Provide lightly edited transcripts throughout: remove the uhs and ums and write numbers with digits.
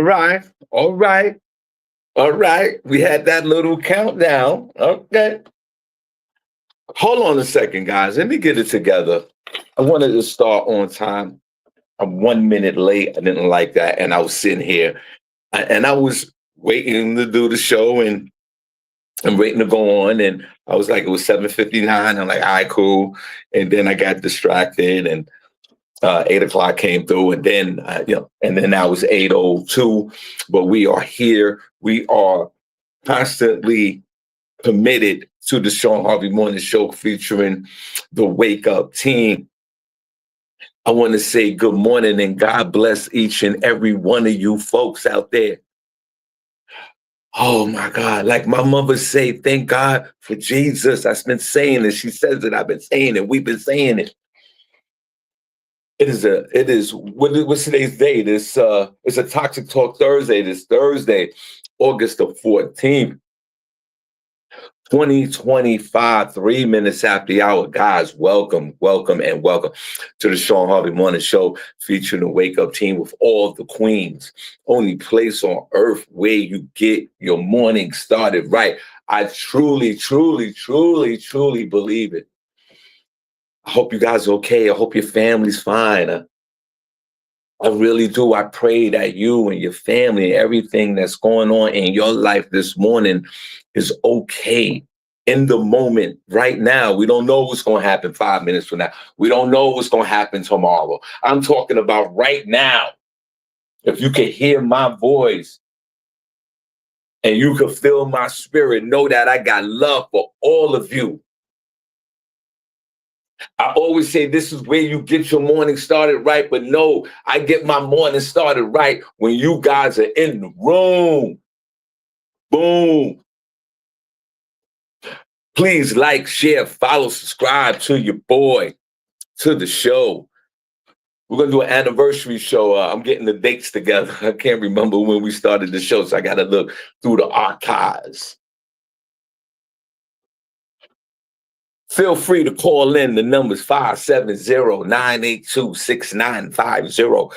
right. All right. All right. We had that little countdown. Okay. Hold on a second, guys. Let me get it together. I wanted to start on time. I'm 1 minute late. I didn't like that. And I was sitting here and I was waiting to do the show and waiting to go on. And I was like, it was 7:59. I'm like, all right, cool. And then I got distracted and 8 o'clock came through, and then and then now it's 8:02. But we are here. We are constantly committed to the Shawn Harvey Morning Show featuring the Wake Up team. I want to say good morning and God bless each and every one of you folks out there. Oh my God. Like my mother say, thank God for Jesus. I've been saying it. She says it. I've been saying it. We've been saying it. What's today's date? It's a Toxic Talk Thursday. This Thursday, August the 14th. 2025, 3 minutes after the hour. Guys, welcome, welcome, and welcome to the Shawn Harvey Morning Show featuring the Wake Up team with all the queens. Only place on earth where you get your morning started right. I truly, truly, truly, truly believe it. I hope you guys are okay. I hope your family's fine. I really do. I pray that you and your family and everything that's going on in your life this morning is okay in the moment right now. We don't know what's going to happen 5 minutes from now. We don't know what's going to happen tomorrow. I'm talking about right now. If you can hear my voice and you can feel my spirit, know that I got love for all of you. I always say this is where you get your morning started right, but no, I get my morning started right when you guys are in the room. Boom. Please like, share, follow, subscribe to your boy, to the show. We're going to do an anniversary show. I'm getting the dates together. I can't remember when we started the show, so I got to look through the archives. Feel free to call in. The number's 570-982-6950,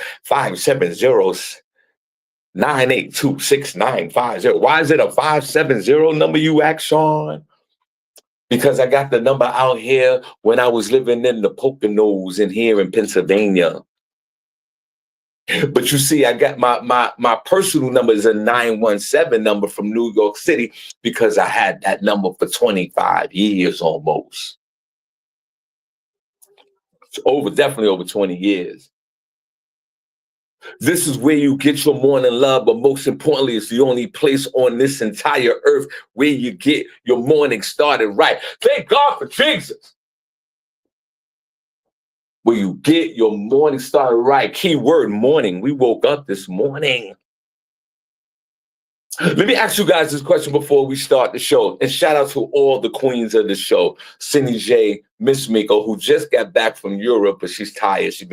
570-982-6950. Why is it a 570 number, you ask, Shawn? Because I got the number out here when I was living in the Poconos in here in Pennsylvania. But you see, I got my personal number is a 917 number from New York City because I had that number for 25 years almost. It's definitely over 20 years. This is where you get your morning love, but most importantly, it's the only place on this entire earth where you get your morning started right. Thank God for Jesus. Where you get your morning started right. Key word, morning. We woke up this morning. Let me ask you guys this question before we start the show. And shout out to all the queens of the show. Cindy J, Miss Miko, who just got back from Europe, but she's tired. She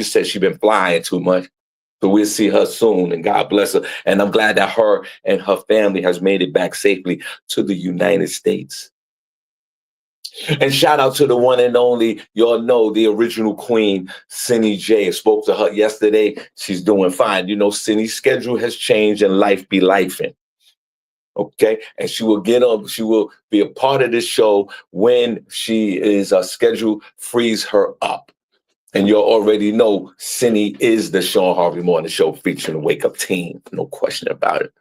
said she's been flying too much. So we'll see her soon, and God bless her. And I'm glad that her and her family has made it back safely to the United States. And shout out to the one and only, y'all know, the original queen, Cindy J. I spoke to her yesterday. She's doing fine. You know, Cindy's schedule has changed and life be lifing. Okay. And she will be a part of this show when she is schedule frees her up. And you already know Cindy is the Shawn Harvey Morning Show featuring the Wake Up team. No question about it.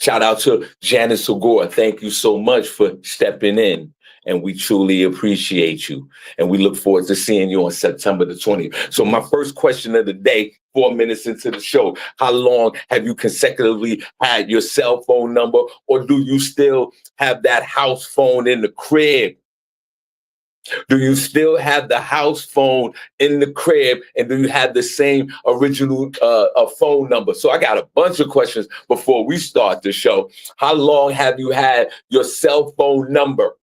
Shout out to Janice Segure. Thank you so much for stepping in. And we truly appreciate you. And we look forward to seeing you on September the 20th. So my first question of the day, 4 minutes into the show, how long have you consecutively had your cell phone number, or do you still have that house phone in the crib? Do you still have the house phone in the crib, and do you have the same original phone number? So I got a bunch of questions before we start the show. How long have you had your cell phone number?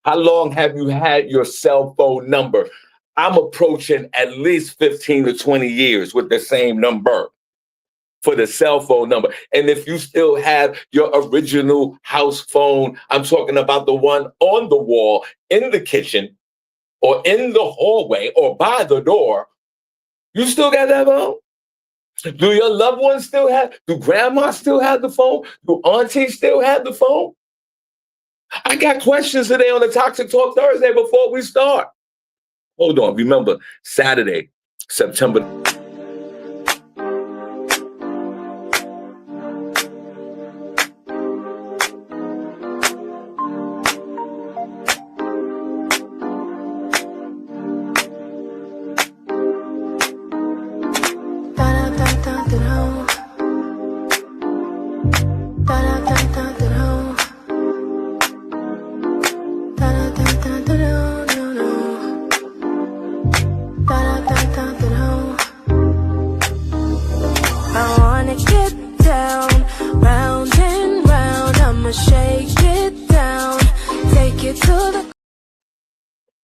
How long have you had your cell phone number? I'm approaching at least 15 to 20 years with the same number for the cell phone number. And if you still have your original house phone, I'm talking about the one on the wall in the kitchen or in the hallway or by the door, you still got that phone? Do your loved ones still have? Do grandma still have the phone? Do auntie still have the phone? I got questions today on the Toxic Talk Thursday before we start. Hold on. Remember, Saturday, September.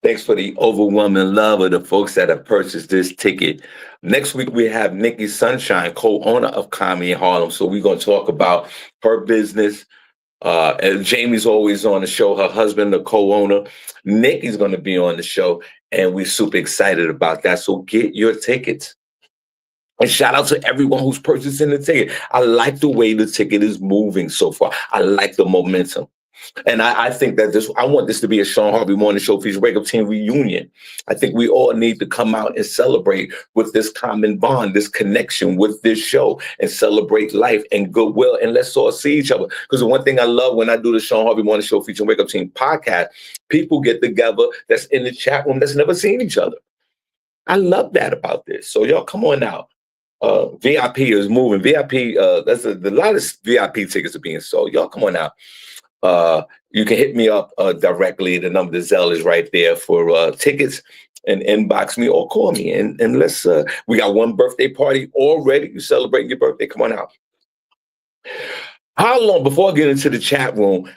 Thanks for the overwhelming love of the folks that have purchased this ticket. Next week, we have Nikki Sunshine, co-owner of Kami in Harlem. So we're going to talk about her business. And Jamie's always on the show, her husband, the co-owner. Nikki's going to be on the show, and we're super excited about that. So get your tickets. And shout out to everyone who's purchasing the ticket. I like the way the ticket is moving so far. I like the momentum. And I think that I want this to be a Shawn Harvey Morning Show feature Wake Up Team reunion. I think we all need to come out and celebrate with this common bond, this connection with this show, and celebrate life and goodwill. And let's all see each other. Because the one thing I love when I do the Shawn Harvey Morning Show feature Wake Up Team podcast, people get together that's in the chat room that's never seen each other. I love that about this. So y'all come on out. VIP is moving. VIP, there's a lot of VIP tickets are being sold. Y'all come on out. You can hit me up directly. The number to Zelle is right there for tickets, and inbox me or call me. And let's, we got one birthday party already. You celebrating your birthday. Come on out. How long, before I get into the chat room,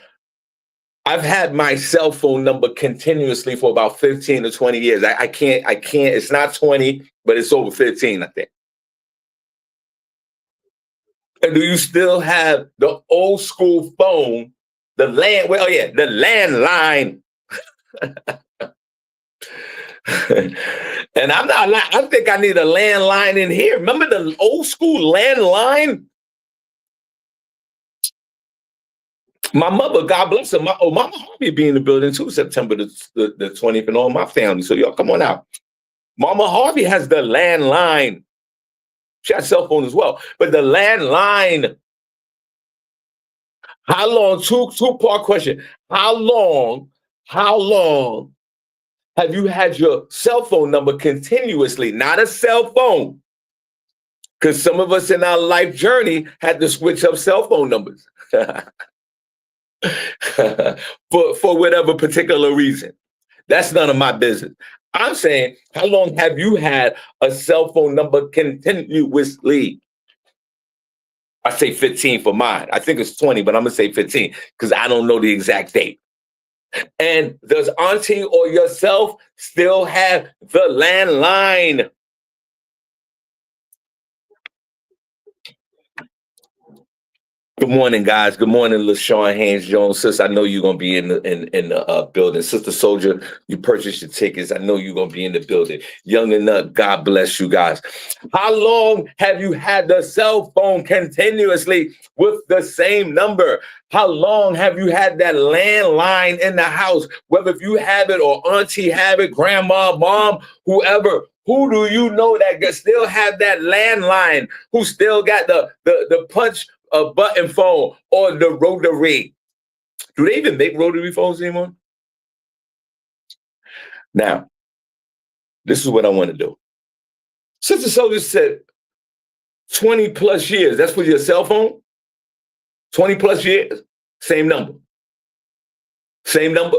I've had my cell phone number continuously for about 15 to 20 years. I can't, it's not 20, but it's over 15, I think. And do you still have the old school phone? The landline. And I'm not lying. I think I need a landline in here. Remember the old school landline? My mother, God bless her, Mama Harvey be in the building too, September the 20th, and all my family. So y'all come on out. Mama Harvey has the landline. She has a cell phone as well. But the landline. How long, two-part question. How long have you had your cell phone number continuously? Not a cell phone. Because some of us in our life journey had to switch up cell phone numbers. for whatever particular reason. That's none of my business. I'm saying, how long have you had a cell phone number continuously? I say 15 for mine. I think it's 20, but I'm going to say 15 because I don't know the exact date. And does auntie or yourself still have the landline? Good morning, guys. Good morning, LaShawn Haynes Jones. Sis, I know you're gonna be in the building. Sister Soldier, you purchased your tickets. I know you're gonna be in the building. Young and Nut, God bless you guys. How long have you had the cell phone continuously with the same number? How long have you had that landline in the house? Whether if you have it or auntie have it, grandma, mom, whoever. Who do you know that still have that landline? Who still got the punch a button phone or the rotary? Do they even make rotary phones anymore? Now, this is what I want to do. Sister Soldier said 20 plus years. That's for your cell phone? 20 plus years? Same number. Same number.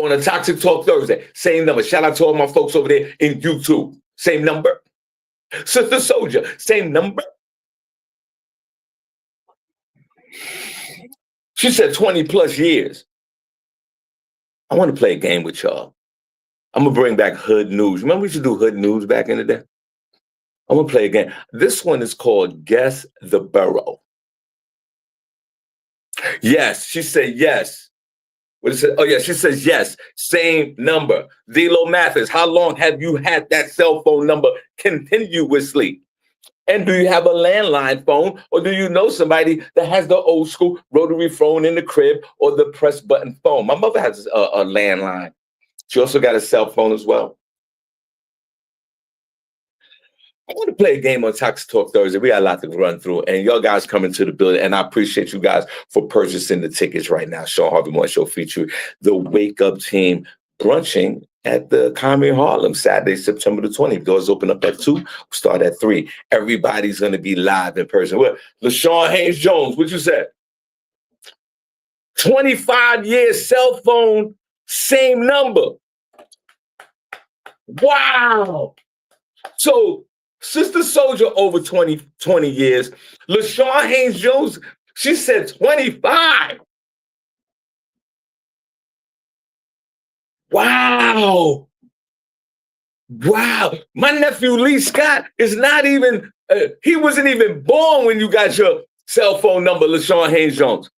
On a Toxic Talk Thursday, same number. Shout out to all my folks over there in YouTube. Same number. Sister Soldier, same number. She said 20 plus years. I want to play a game with y'all. I'm going to bring back hood news. Remember we used to do hood news back in the day? I'm going to play a game. This one is called Guess the Borough. Yes, she said yes. What is it? Oh, yeah, she says yes. Same number. D-Lo Mathis, how long have you had that cell phone number continuously? And do you have a landline phone, or do you know somebody that has the old school rotary phone in the crib or the press button phone? My mother has a landline. She also got a cell phone as well. I want to play a game on Toxic Talk Thursday. We got a lot to run through, and y'all guys coming to the building, and I appreciate you guys for purchasing the tickets right now. Shawn Harvey Morning Show featuring the Wake Up team brunching at the Comedy in Harlem, Saturday, September the 20th. Doors open up at 2, we start at 3. Everybody's going to be live in person. Well, LaShawn Haynes Jones, what you said? 25 years cell phone, same number. Wow. So, Sister Soldier over 20 years. LaShawn Haynes Jones, she said 25. Wow. Wow. My nephew Lee Scott is not even, he wasn't even born when you got your cell phone number, LaShawn Haynes Jones.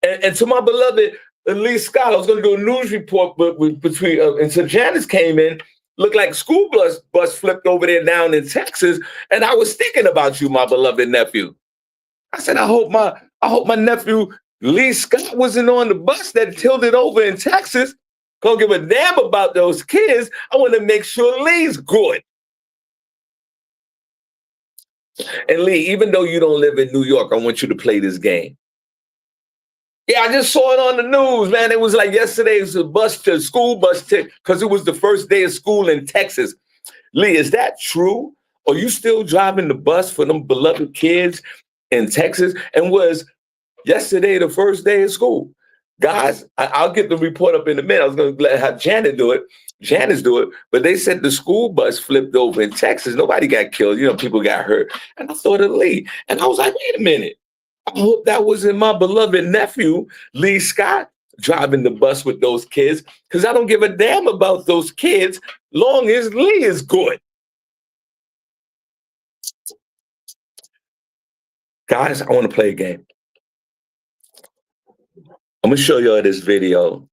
And to my beloved Lee Scott, I was going to do a news report between, until Janice came in. Looked like a school bus flipped over there down in Texas, and I was thinking about you, my beloved nephew. I said, I hope my nephew Lee Scott wasn't on the bus that tilted over in Texas. Don't give a damn about those kids. I want to make sure Lee's good. And Lee, even though you don't live in New York, I want you to play this game. Yeah, I just saw it on the news, man. It was like yesterday, it was a school bus ticket, because it was the first day of school in Texas. Lee, is that true? Are you still driving the bus for them beloved kids in Texas? And was yesterday the first day of school? Guys, I'll get the report up in a minute. I was going to let Janice do it. But they said the school bus flipped over in Texas. Nobody got killed. You know, people got hurt. And I thought of Lee. And I was like, wait a minute. I hope that wasn't my beloved nephew, Lee Scott, driving the bus with those kids, because I don't give a damn about those kids long as Lee is good. Guys, I want to play a game. I'm going to show y'all this video,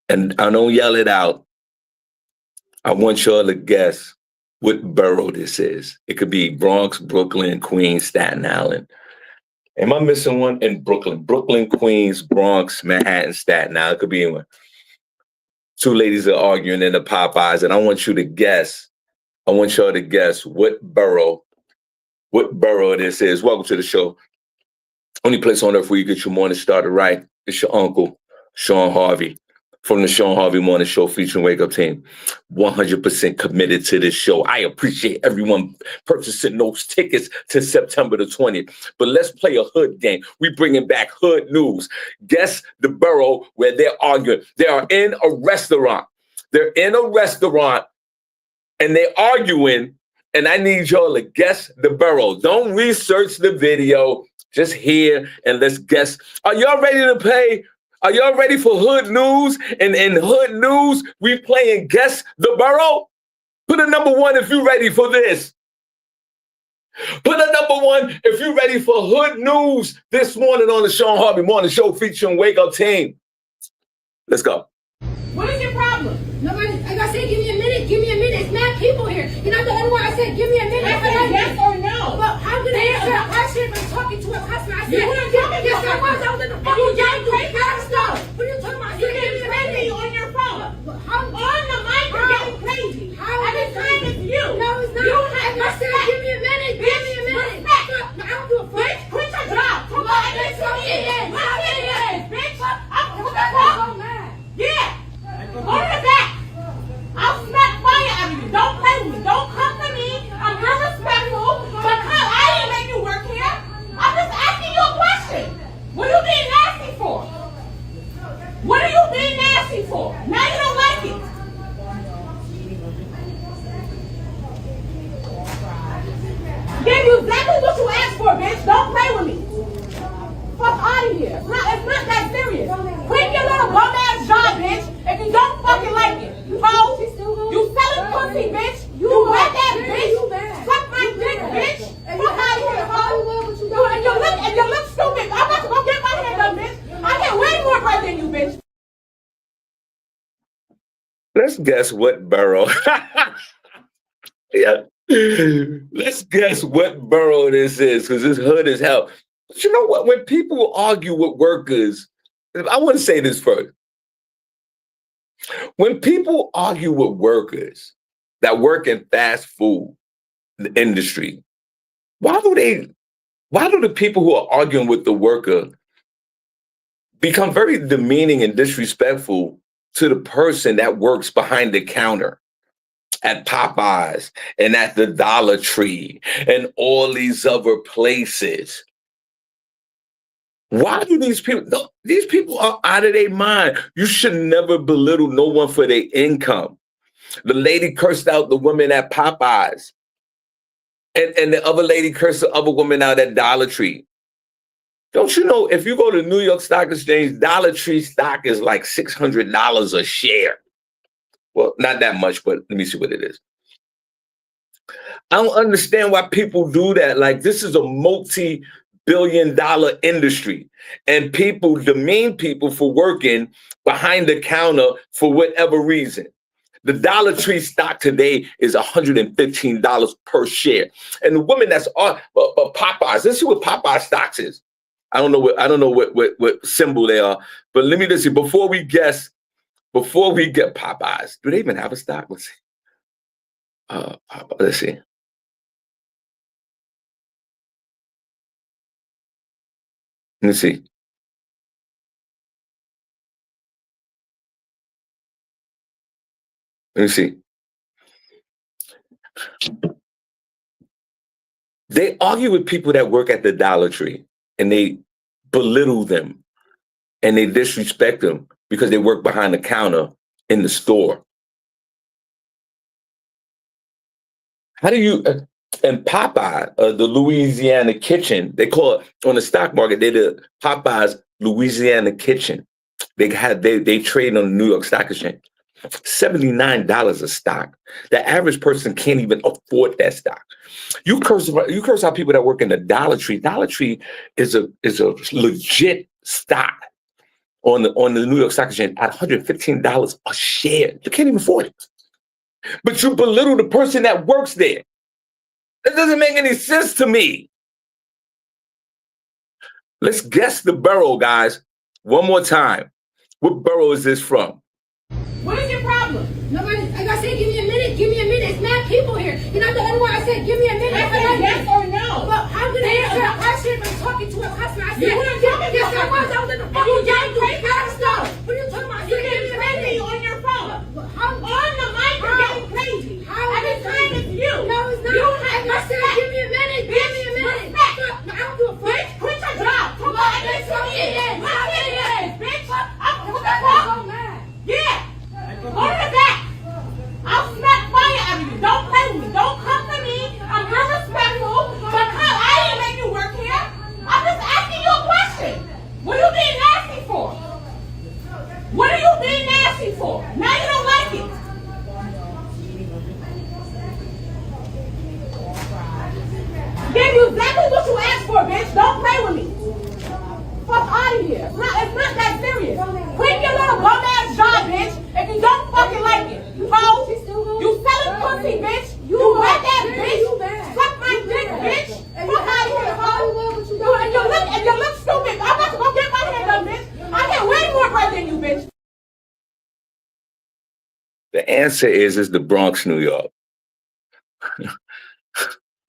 and I don't yell it out. I want y'all to guess what borough this is. It could be Bronx, Brooklyn, Queens, Staten Island. Am I missing one? In Brooklyn, Queens, Bronx, Manhattan, Staten Island. It could be anyone. Two ladies are arguing in the Popeyes, and I want you to guess. I want y'all to guess what borough this is. Welcome to the show. Only place on earth where you get your morning started right. It's your uncle, Shawn Harvey, from the Shawn Harvey Morning Show featuring Wake Up Team. 100% committed to this show. I appreciate everyone purchasing those tickets to September the 20th. But let's play a hood game. We bringing back hood news. Guess the borough where they're arguing. They are in a restaurant. They're in a restaurant and they're arguing, and I need y'all to guess the borough. Don't research the video. Just hear and let's guess. Are y'all ready to play? Are y'all ready for hood news? And in hood news, we playing Guess the Borough? Put a number 1 if you're ready for this. Put a number 1 if you're ready for hood news this morning on the Shawn Harvey Morning Show featuring Wake Up Team. Let's go. What is your problem? Nobody, like I said, give me a minute. Give me a minute. It's mad people here. You're not the only one. I said, give me a minute. I said yes or no. Well, how could I answer a question if I'm talking to a customer? I said, you weren't talking yes, to I a was. I was in the fucking you got crazy stuff. What are you talking about? You getting crazy on your phone. How? On the mic, you're getting crazy. How? Every time it's you. No, it's not. You have I said, respect. give me a minute. Give me a minute. Respect. I don't do a fuck. Bitch, quit your job. Come on, bitch. Come in. Bitch. I'm so mad. Yeah. Go to the back. I'll smack fire out of you. Don't play with me. Don't come to me. I'm real respectful. But I didn't make you work here. I'm just asking you a question. What are you being nasty for? What are you being nasty for? Now you don't like it. Give you exactly what you asked for, bitch. Don't play with me. Fuck out of here. It's not that serious. Quit your little bum ass job, bitch. If you don't fucking like it. Ho. You selling pussy, bitch. You wet that bitch. Suck my dick, bitch. Fuck out of here, ho. And you look stupid. I'm about to go get my hair done, bitch. I get way more bread than Let's guess what borough. Yeah. Let's guess what borough this is, because this hood is hell. But you know what? When people argue with workers, I want to say this first. When people argue with workers that work in fast food industry, why do the people who are arguing with the worker become very demeaning and disrespectful to the person that works behind the counter at Popeyes and at the Dollar Tree and all these other places? Why do these people, no, these people are out of their mind. You should never belittle no one for their income. The lady cursed out the woman at Popeyes. And the other lady cursed the other woman out at Dollar Tree. Don't you know, if you go to New York Stock Exchange, Dollar Tree stock is like $600 a share. Well, not that much, but let me see what it is. I don't understand why people do that. Like, this is a multi-billion-dollar industry, and people demean people for working behind the counter for whatever reason. The Dollar Tree stock today is $115 per share. And the woman that's on Popeyes, let's see what Popeye stocks is. I don't know what symbol they are, but let me just see. Before we get Popeyes, do they even have a stock? Let's see. Let's see. Let me see. Let me see. They argue with people that work at the Dollar Tree, and they belittle them and they disrespect them because they work behind the counter in the store. How do you, and Popeye, the Louisiana Kitchen, they call it on the stock market, they the Popeye's Louisiana Kitchen. They trade on the New York Stock Exchange. $79 a stock. The average person can't even afford that stock. You curse out people that work in the Dollar Tree. Dollar Tree is a legit stock on the New York Stock Exchange at $115 a share. You can't even afford it. But you belittle the person that works there. That doesn't make any sense to me. Let's guess the borough, guys. One more time. What borough is this from? What is your problem? Nobody, like I said, give me a minute. It's mad people here. You're not the only one. I said, give me a minute. I said yes or no. Well, how could I answer a question if I'm talking to a customer? I said, You weren't talking yes, to I a was. I was in the fucking You got game. crazy stuff. What are you talking about? I You said, get give me a crazy minute. on your phone. How? On the mic, you're getting crazy. How? Every time it's you. No, it's not. You have I said, respect. give me a minute. Give me a minute. Respect. No, I don't do a Bitch, quit your job. Come on, bitch. Come in. Bitch. I'm what the fuck? so mad. Yeah. Go to the back. I'll smack fire out of you. Don't play with me. Don't come to me. I'm real respectful. But I didn't make you work here. I'm just asking you a question. What are you being nasty for? What are you being nasty for? Now you don't like it. Give you exactly what you asked for, bitch. Don't play with me. Fuck out of here. It's not that serious. Quit your little bum ass job, bitch. If you don't fucking like it. Ho. You selling pussy, bitch. You wet that bitch. Suck my dick, bitch. Fuck out of here, ho. And you look stupid. I'm about to go get my hair done, bitch. I get way more bread than you, bitch. The answer is the Bronx, New York.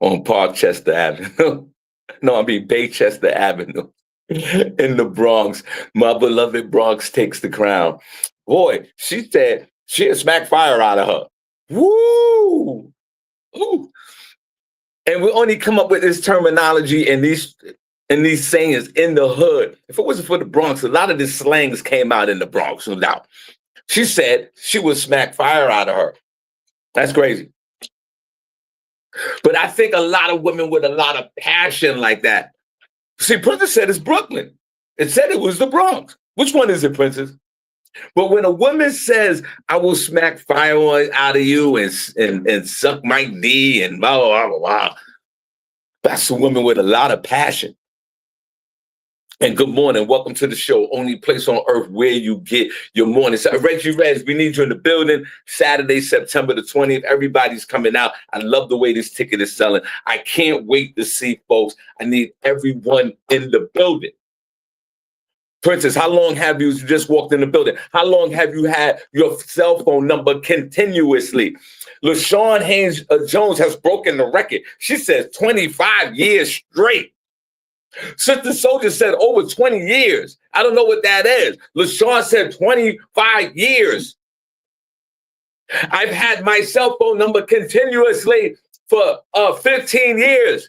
On Parkchester Avenue. No, I mean Baychester Avenue. In the Bronx. My beloved Bronx takes the crown. Boy, she said she'll smack fire out of her. Woo! Ooh. And we only come up with this terminology and these sayings in the hood. If it wasn't for the Bronx, a lot of these slangs came out in the Bronx, no doubt. She said she would smack fire out of her. That's crazy. But I think a lot of women with a lot of passion like that. See, Princess said it's Brooklyn. It said it was the Bronx. Which one is it, Princess? But when a woman says, I will smack fire out of you and suck my D and blah, blah, blah, blah, that's a woman with a lot of passion. And good morning. Welcome to the show. Only place on earth where you get your morning. So, Reggie Rez, we need you in the building. Saturday, September the 20th. Everybody's coming out. I love the way this ticket is selling. I can't wait to see folks. I need everyone in the building. Princess, how long have you just walked in the building? How long have you had your cell phone number continuously? LaShawn Haynes Jones has broken the record. She says 25 years straight. Sister Soldier said over 20 years. I don't know what that is. LaShawn said 25 years. I've had my cell phone number continuously for 15 years.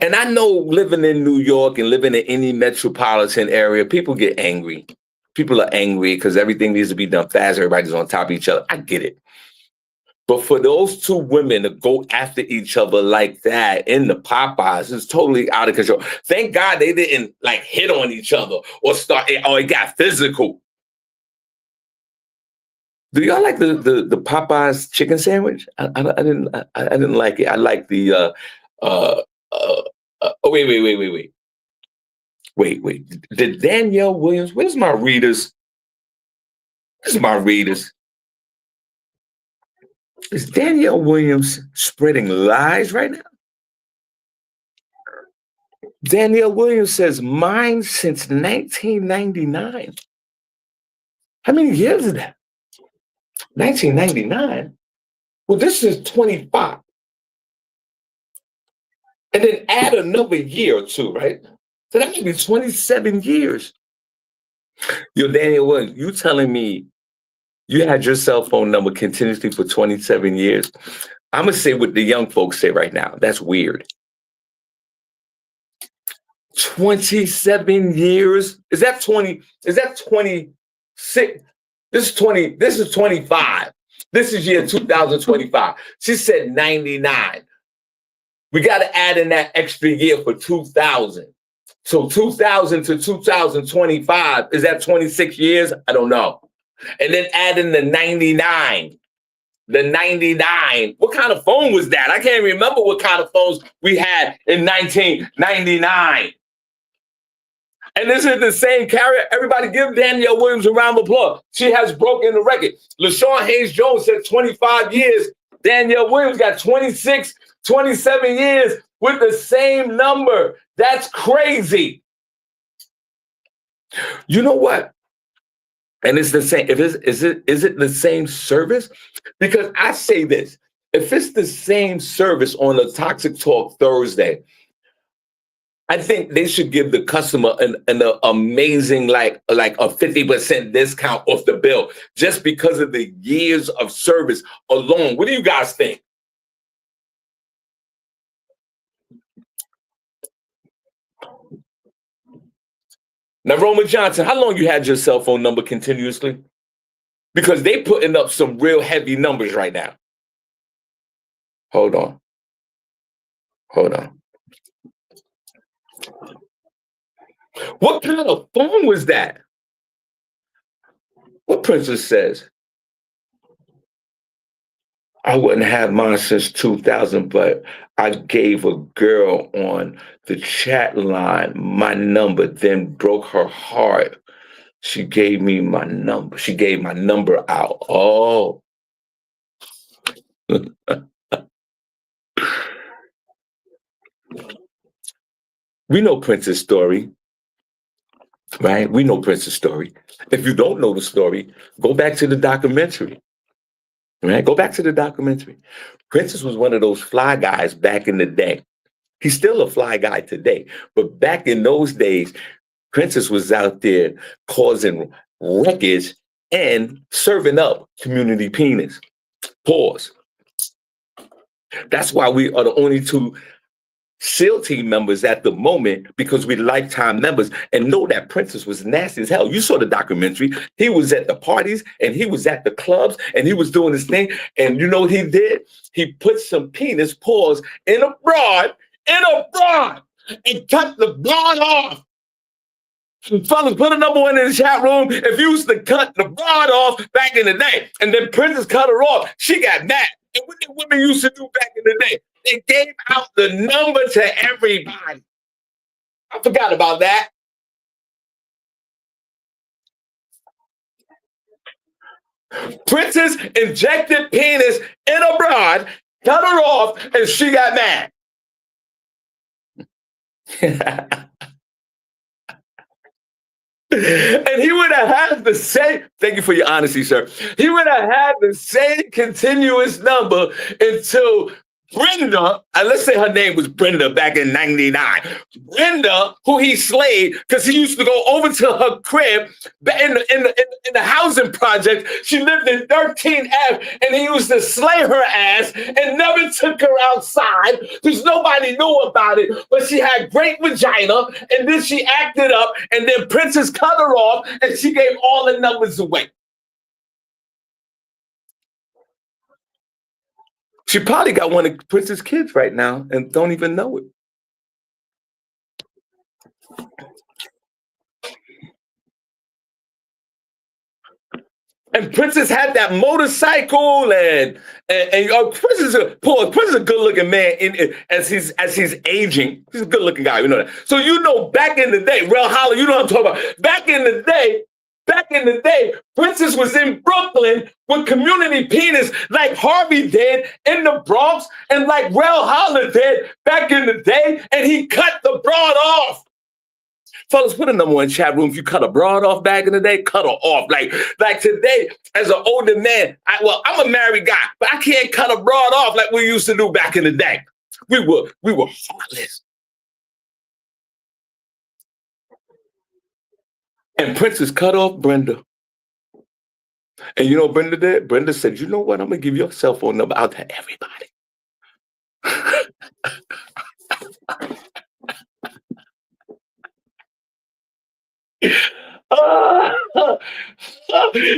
And I know living in New York and living in any metropolitan area, people get angry. People are angry because everything needs to be done fast. Everybody's on top of each other. I get it. But for those two women to go after each other like that in the Popeyes is totally out of control. Thank God they didn't like hit on each other or it got physical. Do y'all like the Popeyes chicken sandwich? I didn't like it. I like the wait. The Danielle Williams. Where's my readers? Where's my readers? Is Danielle Williams spreading lies right now? Danielle Williams says, mine since 1999. How many years is that? 1999? Well, this is 25. And then add another year or two, right? So that should be 27 years. Yo, Danielle Williams, you telling me you had your cell phone number continuously for 27 years? I'm going to say what the young folks say right now. That's weird. 27 years? Is that 20? Is that 26? This is 20. This is 25. This is year 2025. She said 99. We got to add in that extra year for 2000. So 2000 to 2025, is that 26 years? I don't know. And then add in the 99. The 99. What kind of phone was that? I can't remember what kind of phones we had in 1999. And this is the same carrier. Everybody give Danielle Williams a round of applause. She has broken the record. LaShawn Haynes Jones said 25 years. Danielle Williams got 26, 27 years with the same number. That's crazy. You know what? And it's the same. Is it the same service? Because I say this: if it's the same service on a Toxic Talk Thursday, I think they should give the customer an amazing like a 50% discount off the bill just because of the years of service alone. What do you guys think? Now, Roman Johnson, how long you had your cell phone number continuously? Because they putting up some real heavy numbers right now. Hold on. What kind of phone was that? What Princess says? I wouldn't have mine since 2000, but I gave a girl on the chat line my number, then broke her heart. She gave me my number. She gave my number out. Oh. We know Prince's story, right? We know Prince's story. If you don't know the story, go back to the documentary. Right? Go back to the documentary. Princess was one of those fly guys back in the day. He's still a fly guy today. But back in those days, Princess was out there causing wreckage and serving up community penis. Pause. That's why we are the only two SEAL team members at the moment, because we're lifetime members and know that Princess was nasty as hell. You saw the documentary. He was at the parties and he was at the clubs and he was doing his thing. And you know what he did? He put some penis paws in a broad, and cut the broad off. Fellas, put a number one in the chat room if you used to cut the broad off back in the day. And then Princess cut her off. She got mad. And what did women used to do back in the day? they gave out the number to everybody. I forgot about that. Princess injected penis in a broad, cut her off, and she got mad. And he would have had the same, thank you for your honesty, sir. He would have had the same continuous number until Brenda, and let's say her name was Brenda back in 99. Brenda, who he slayed, because he used to go over to her crib in the housing project. She lived in 13F, and he used to slay her ass and never took her outside because nobody knew about it. But she had great vagina, and then she acted up, and then Princess cut her off, and she gave all the numbers away. She probably got one of Prince's kids right now and don't even know it. And Princess had that motorcycle, and Princess is a good-looking man. As he's aging, he's a good-looking guy. We know that. So back in the day, Rel Holler, you know what I'm talking about. Back in the day, Princess was in Brooklyn with community penis like Harvey did in the Bronx and like Rel Holler did back in the day, and he cut the broad off. Fellas, put a number in chat room. If you cut a broad off back in the day, cut her off. Like today, as an older man, I'm a married guy, but I can't cut a broad off like we used to do back in the day. We were heartless. And Princess cut off Brenda. And you know what Brenda did? Brenda said, you know what? I'm going to give your cell phone number out to everybody.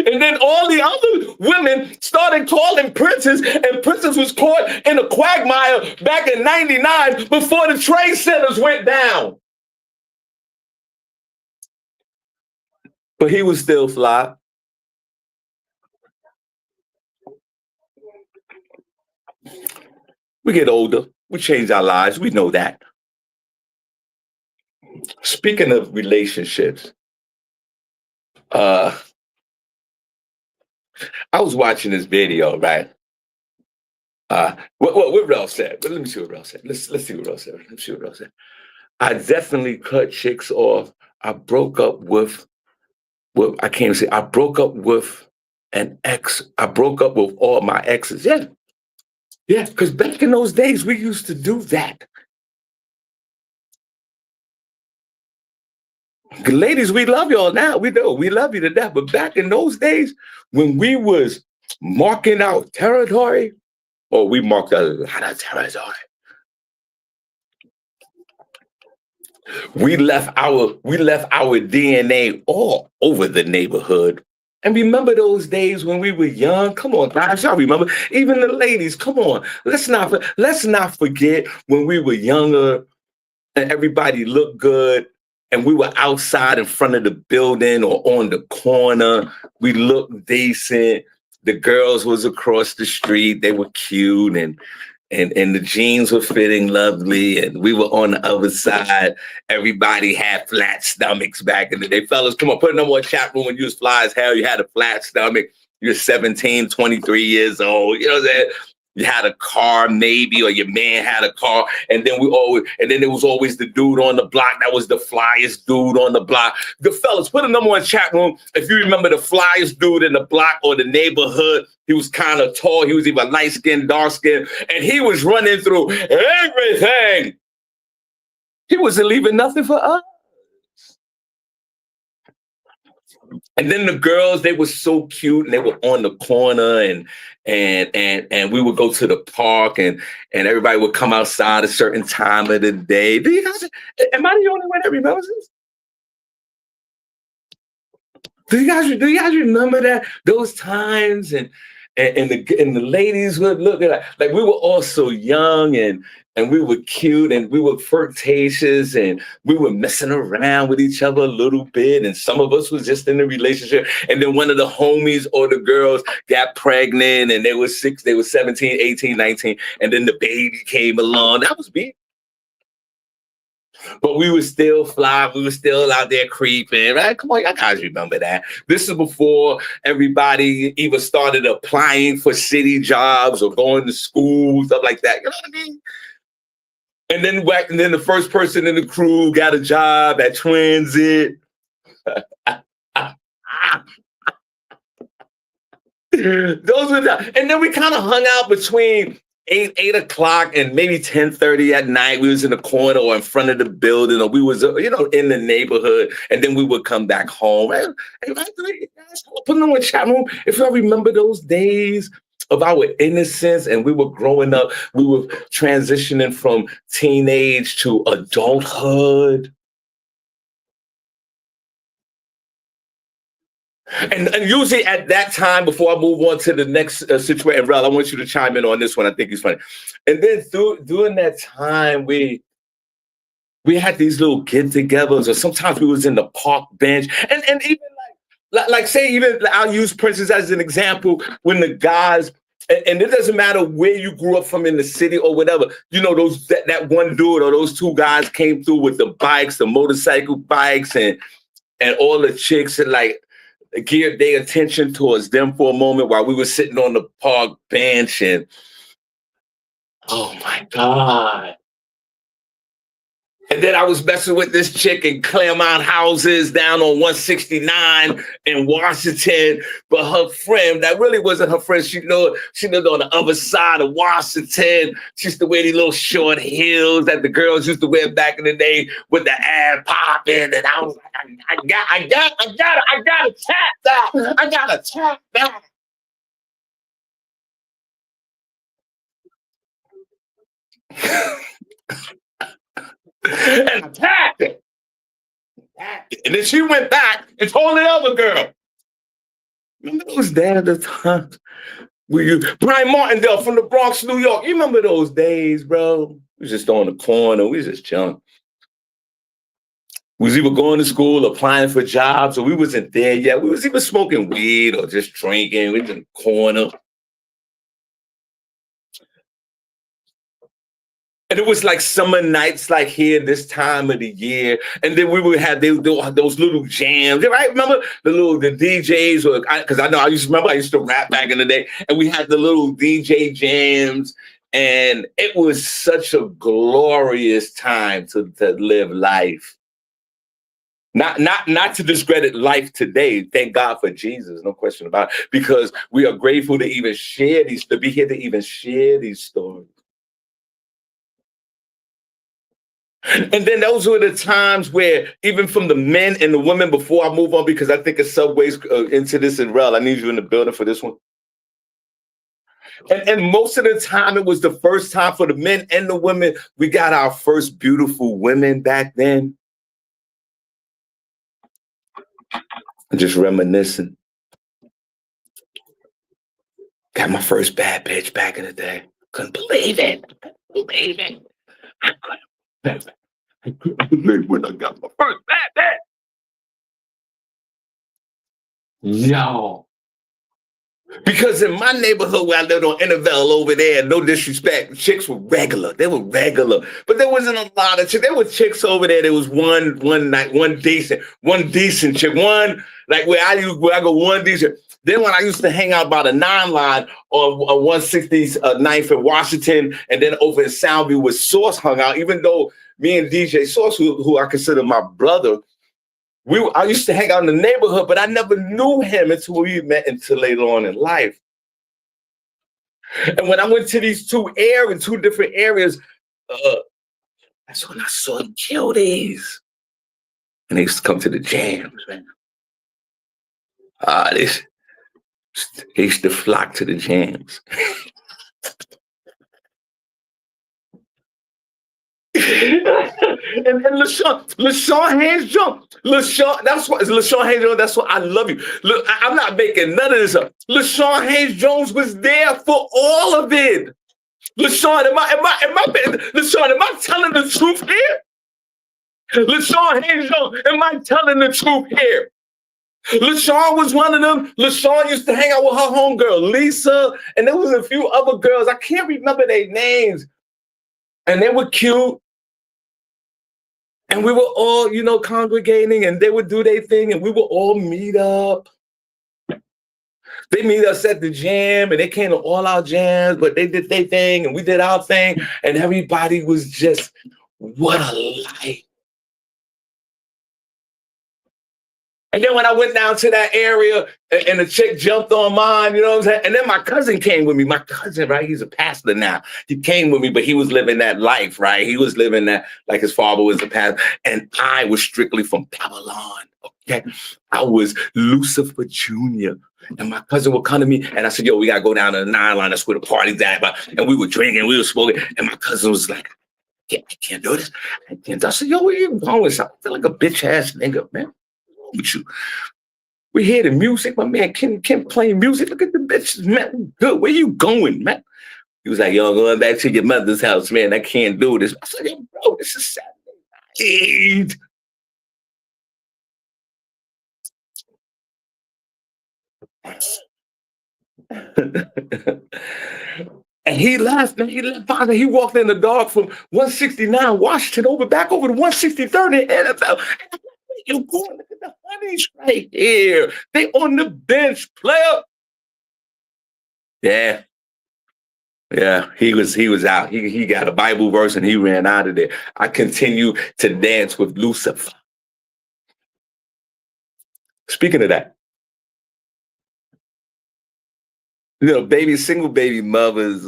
And then all the other women started calling Princess, and Princess was caught in a quagmire back in 99 before the trade centers went down. But he was still fly. We get older. We change our lives. We know that. Speaking of relationships, I was watching this video, right? What Rel said. But let me see what Rel said. Let's see what Rel said. Let's see what Rel said. I definitely cut chicks off. I broke up with I can't even say, I broke up with an ex. I broke up with all my exes. Yeah. Yeah, because back in those days, we used to do that. Ladies, we love y'all now. We do. We love you to death. But back in those days, when we was marking out territory, we marked a lot of territory. We left our DNA all over the neighborhood. And remember those days when we were young? Come on, guys, y'all remember? Even the ladies, come on. Let's not forget when we were younger and everybody looked good and we were outside in front of the building or on the corner. We looked decent. The girls was across the street. They were cute and the jeans were fitting lovely, and we were on the other side. Everybody had flat stomachs back in the day. Fellas, come on, put a number in chat room when you was fly as hell. You had a flat stomach. You're 17, 23 years old. You know what I'm saying? You had a car, maybe, or your man had a car, and then there was always the dude on the block that was the flyest dude on the block. The fellas, put a number in chat room if you remember the flyest dude in the block or the neighborhood. He was kind of tall. He was either light skinned, dark skinned, and he was running through everything. He wasn't leaving nothing for us. And then the girls, they were so cute, and they were on the corner, and we would go to the park, and everybody would come outside a certain time of the day. Do you guys? Am I the only one that remembers this? Do you guys remember those times? And and the ladies would look at like we were all so young and we were cute and we were flirtatious and we were messing around with each other a little bit. And some of us was just in a relationship. And then one of the homies or the girls got pregnant and they were 17, 18, 19. And then the baby came along. That was big. But we were still fly. We were still out there creeping, right? Come on, y'all guys remember that. This is before everybody even started applying for city jobs or going to school, stuff like that. You know what I mean? And then the first person in the crew got a job at Transit. Those were and then we kind of hung out between 8 o'clock and maybe 10:30 at night. We was in the corner or in front of the building, or we was in the neighborhood, and then we would come back home. Put them in the chat room if y'all remember those days of our innocence, and we were growing up. We were transitioning from teenage to adulthood. And usually at that time, before I move on to the next situation, Rel, I want you to chime in on this one. I think it's funny. And then during that time, we had these little get-togethers, or sometimes we was in the park bench, and even like say even I'll use Princess as an example when the guys. And it doesn't matter where you grew up from in the city or whatever, that one dude or those two guys came through with the bikes, the motorcycle bikes, and all the chicks and like geared their attention towards them for a moment while we were sitting on the park bench. And oh my God. And then I was messing with this chick in Claremont Houses down on 169 in Washington. But her friend, that really wasn't her friend. She lived on the other side of Washington. She used to wear these little short heels that the girls used to wear back in the day with the ass popping. And I was like, I gotta tap that. I gotta tap that. And attacked it. And then she went back and told the other girl. Remember those days at the time? Brian Martindale from the Bronx, New York. You remember those days, bro? We was just on the corner. We was just chilling. We was either going to school, applying for jobs, or we wasn't there yet. We was either smoking weed or just drinking. We was in the corner. And it was like summer nights, like here this time of the year. And then we would have those little jams, right? Remember the DJs, because I know I used to rap back in the day, and we had the little DJ jams, and it was such a glorious time to live life. Not to discredit life today. Thank God for Jesus, no question about it, because we are grateful to be here to even share these stories. And then those were the times where, even from the men and the women, before I move on, because I think it segues into this, and Rel, I need you in the building for this one. And most of the time, it was the first time for the men and the women. We got our first beautiful women back then. I'm just reminiscing. Got my first bad bitch back in the day. Couldn't believe it. I couldn't believe when I got my first bad bitch. Yo. Because in my neighborhood where I lived on Intervale over there, no disrespect, chicks were regular. They were regular. But there wasn't a lot of chicks. There were chicks over there. There was one decent chick. One, like where I go, one decent. Then when I used to hang out by the 9 line on 169th in Washington, and then over in Soundview where Sauce hung out, even though me and DJ Sauce, who I consider my brother, I used to hang out in the neighborhood, but I never knew him until we met until later on in life. And when I went to these two different areas, that's when I saw them kill these. And they used to come to the jams, man. They used to flock to the jams. and LaShawn Haynes jumped. LaShawn Haynes Jones, that's what I love you. Look, I'm not making none of this up. LaShawn Haynes Jones was there for all of it. LaShawn, LaShawn, am I telling the truth here? LaShawn Haynes Jones, am I telling the truth here? LaShawn was one of them. LaShawn used to hang out with her homegirl, Lisa, and there was a few other girls. I can't remember their names. And they were cute. And we were all, congregating, and they would do their thing, and we would all meet up. They meet us at the jam, and they came to all our jams, but they did their thing, and we did our thing, and everybody was just, what a life. And then when I went down to that area and the chick jumped on mine, you know what I'm saying? And then my cousin came with me. My cousin, right? He's a pastor now. He came with me, but he was living that life, right? He was living that like his father was a pastor. And I was strictly from Babylon, okay? I was Lucifer Jr. And my cousin would come to me and I said, yo, we got to go down to the 9 line. That's where the party's at. And we were drinking, we were smoking. And my cousin was like, I can't do this. I said, yo, where you going? I feel like a bitch ass nigga, man. With you. We hear the music, my man Ken playing music. Look at the bitches, man. Good. Where you going, man? He was like, yo, I'm going back to your mother's house, man. I can't do this. I said, yo, bro, this is Saturday night. And he left, man. He left. He walked in the dark from 169 Washington back over to 163rd in NFL. You going? Look at the honeys right here. They on the bench, player. Yeah. He was out. He got a Bible verse and he ran out of there. I continue to dance with Lucifer. Speaking of that, single baby mothers.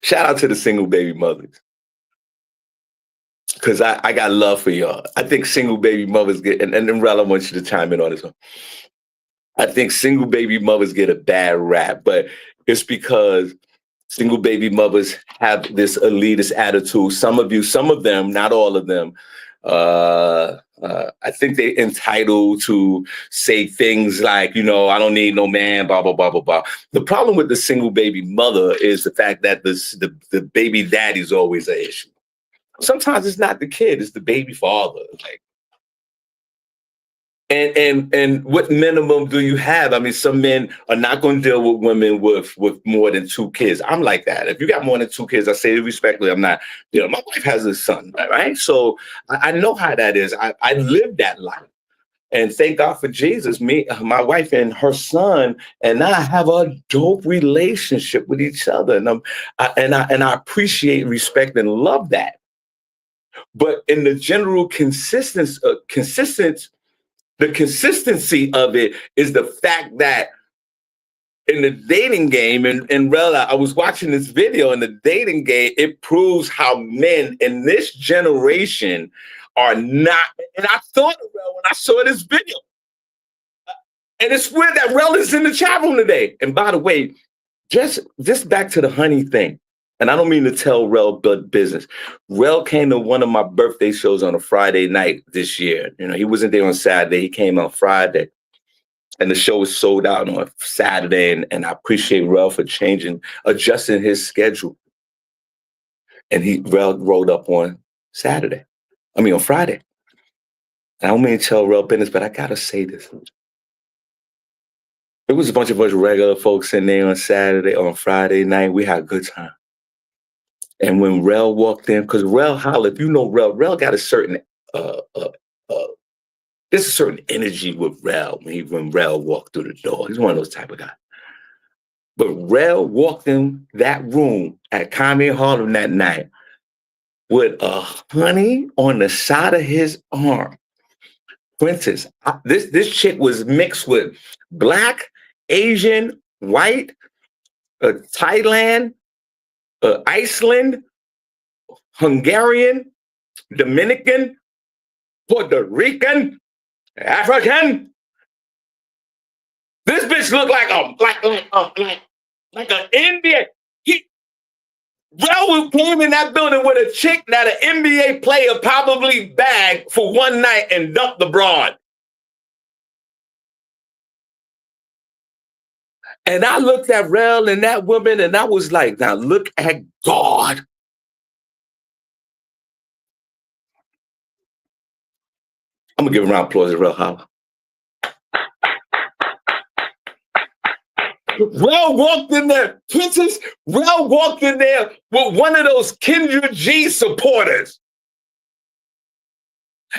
Shout out to the single baby mothers. Because I got love for y'all. I think single baby mothers get, and Rel, I want you to chime in on this one. I think single baby mothers get a bad rap, but it's because single baby mothers have this elitist attitude. Some of them, not all of them, I think they're entitled to say things like, I don't need no man, blah, blah, blah, blah, blah. The problem with the single baby mother is the fact that the baby daddy's always an issue. Sometimes it's not the kid, it's the baby father. Like, and what minimum do you have? I mean, some men are not going to deal with women with more than 2 kids. I'm like that. If you got more than 2 kids, I say it respectfully, I'm not. My wife has a son, right? So I know how that is. I lived that life. And thank God for Jesus, my wife and her son, and I have a dope relationship with each other. And I appreciate, respect, and love that. But in the general consistency of it is the fact that in the dating game, and Rel, I was watching this video in the dating game, it proves how men in this generation are not, and I thought of Rel when I saw this video. And it's weird that Rel is in the chat room today. And by the way, just back to the honey thing. And I don't mean to tell Rel business. Rel came to one of my birthday shows on a Friday night this year. He wasn't there on Saturday. He came on Friday. And the show was sold out on Saturday. And I appreciate Rel for adjusting his schedule. And Rel rolled up on Friday. And I don't mean to tell Rel business, but I got to say this. There was a bunch of us regular folks in there on Friday night. We had a good time. And when Rel walked in, because Rel, if you know Rel got a certain, there's a certain energy with Rel when Rel walked through the door. He's one of those type of guys. But Rel walked in that room at Comedy Harlem that night with a honey on the side of his arm. Princess, this chick was mixed with Black, Asian, white, Thailand, Iceland, Hungarian, Dominican, Puerto Rican, African. This bitch looked like an Indian. Rel came in that building with a chick that an NBA player probably bagged for one night and dumped the broad. And I looked at Rel and that woman, and I was like, now look at God. I'm going to give a round of applause to Rel Holla. Rel walked in there, Princess. Rel walked in there with one of those Kendra G supporters.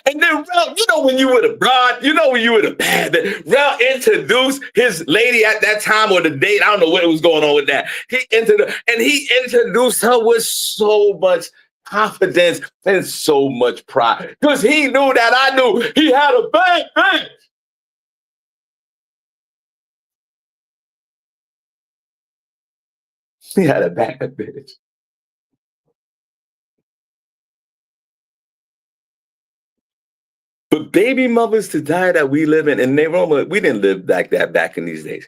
And then Rel, you know when you were the broad, you know when you were the bad, Rel introduced his lady at that time or the date. I don't know what was going on with that. He introduced her with so much confidence and so much pride. Because he knew that I knew he had a bad bitch. He had a bad bitch. But baby mothers today that we live in, and we didn't live like that back in these days.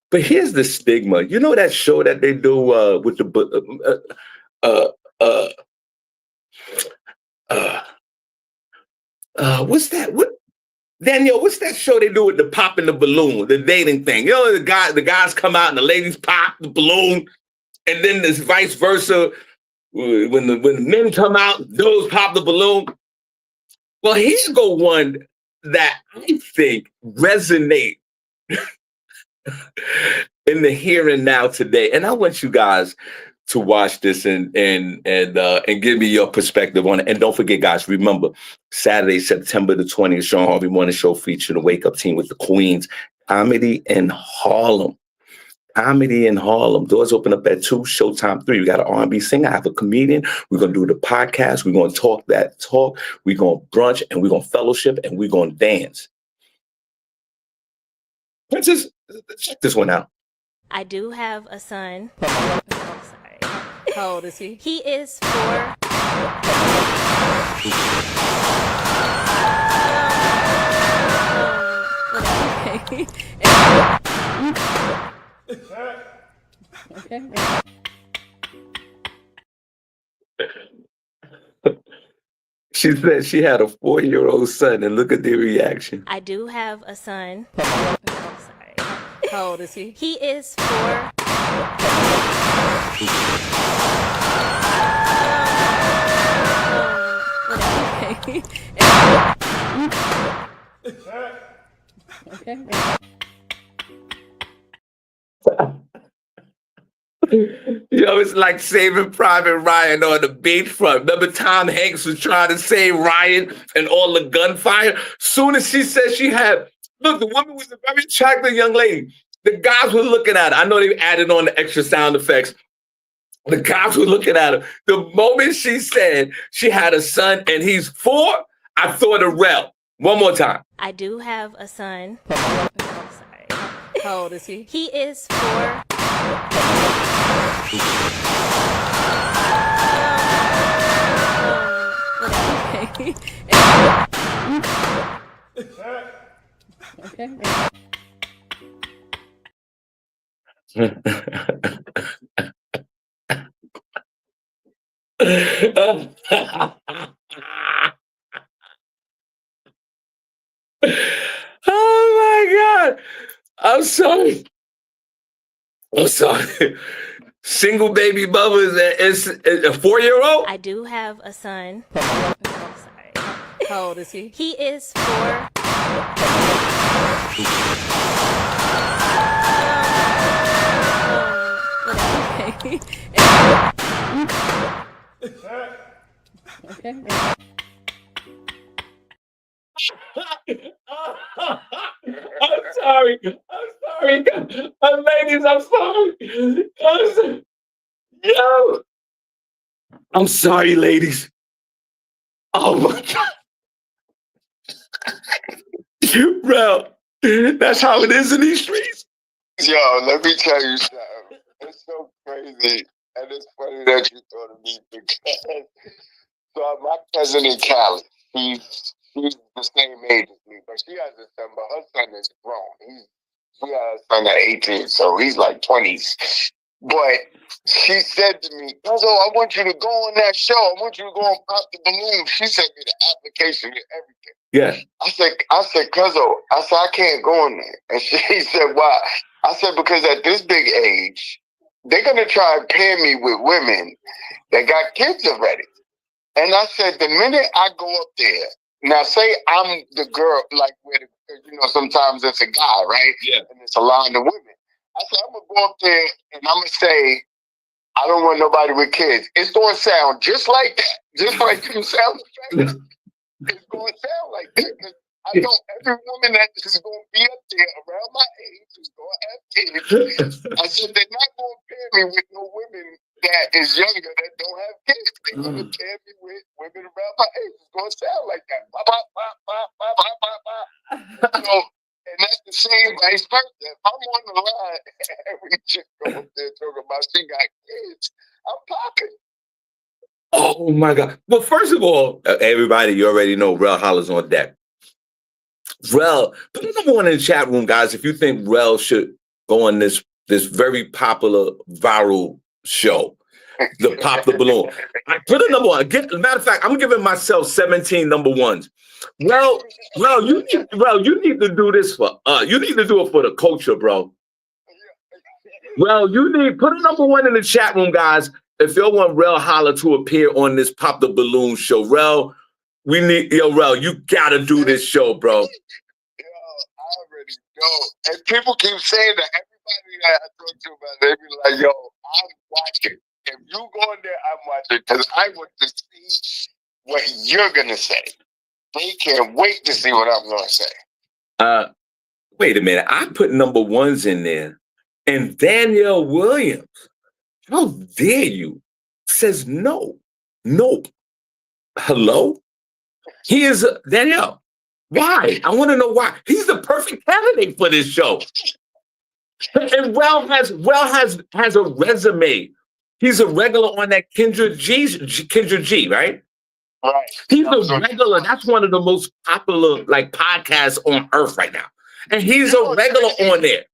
But here's the stigma. You know that show that they do with the what's that? What Danielle? What's that show they do with the popping the balloon, the dating thing? You know, the guys come out and the ladies pop the balloon, and then this vice versa. When the men come out, those pop the balloon. Well, here's go one that I think resonate in the here and now today. And I want you guys to watch this and give me your perspective on it. And don't forget, guys, remember, Saturday, September the 20th, Shawn Harvey Morning Show featuring the Wake Up team with the Queens. Comedy in Harlem. Comedy in Harlem. Doors open up at 2, showtime 3. We got an R&B singer. I have a comedian. We're going to do the podcast. We're going to talk that talk. We're going to brunch, and we're going to fellowship, and we're going to dance. Princess, check this one out. I do have a son. Oh, sorry. How old is he? He is 4. Okay. She said she had a 4-year-old son, and look at their reaction. I do have a son. Oh, sorry. How old is he? He is 4. Okay. Yo, it's like Saving Private Ryan on the beachfront. Remember Tom Hanks was trying to save Ryan and all the gunfire? Soon as she said she had, look, the woman was a very attractive young lady. The guys were looking at her. I know they added on the extra sound effects. The cops were looking at her. The moment she said she had a son and he's 4, I thought of Rel. One more time. I do have a son. Oh, sorry. How old is he? He is 4. Okay. Oh my God. I'm sorry. Single baby mother is a 4-year-old? I do have a son. Oh, sorry. How old is he? He is 4. Okay. I'm sorry. Ladies, I'm sorry. Yo. I'm sorry, ladies. Oh my God. Bro, that's how it is in these streets. Yo, let me tell you something. It's so crazy. And it's funny that you thought of me because my cousin in Cali, she's the same age as me, but she has a son, but her son is grown. She has a son at 18, so he's like 20s. But she said to me, Cuzzo, I want you to go on that show. I want you to go on Pop the Balloon. She sent me the application and everything. Yeah. I said, Cuzzo, I said, I can't go on there. And she said, why? I said, because at this big age, they're going to try and pair me with women that got kids already. And I said, the minute I go up there, now say I'm the girl, like, sometimes it's a guy, right? Yeah. And it's a line of women. I said, I'm going to go up there and I'm going to say, I don't want nobody with kids. It's going to sound just like that. Just like them sound effects. It's going to sound like that. Because I know every woman that is going to be up there around my age is going to have kids. I said, they're not going to pair me with no women that is younger that don't have kids. They're going to pair me with women around my age. It's going to sound like that. Bah, bah, bah, bah, bah, bah, bah, bah. So, and that's the same vice versa. If I'm on the line and every chick go up there talking about she got kids, I'm popping. Oh my God. Well, first of all, everybody, you already know Rel Holla's on deck. Rel, put a number one in the chat room, guys, if you think Rel should go on this very popular viral show, the Pop the Balloon. Put a number one. Matter of fact, I'm giving myself 17 number ones. Rel, you need to do this for you need to do it for the culture, bro. Well, put a number one in the chat room, guys. If y'all want Rel Holla to appear on this Pop the Balloon show, Rel, Rel, you gotta do this show, bro. Yo, I already know. And people keep saying that. Everybody that I talk to about it, they be like, yo, I'm watching. If you go in there, I'm watching. Because I want to see what you're going to say. They can't wait to see what I'm going to say. Wait a minute. I put number ones in there. And Danielle Williams, how dare you, says no. Nope. Hello? He is Danielle. Why? I want to know why. He's the perfect candidate for this show. And Rel has a resume. He's a regular on that Kendra G, right? Right. He's a regular. That's one of the most popular podcasts on earth right now. And he's a regular on there.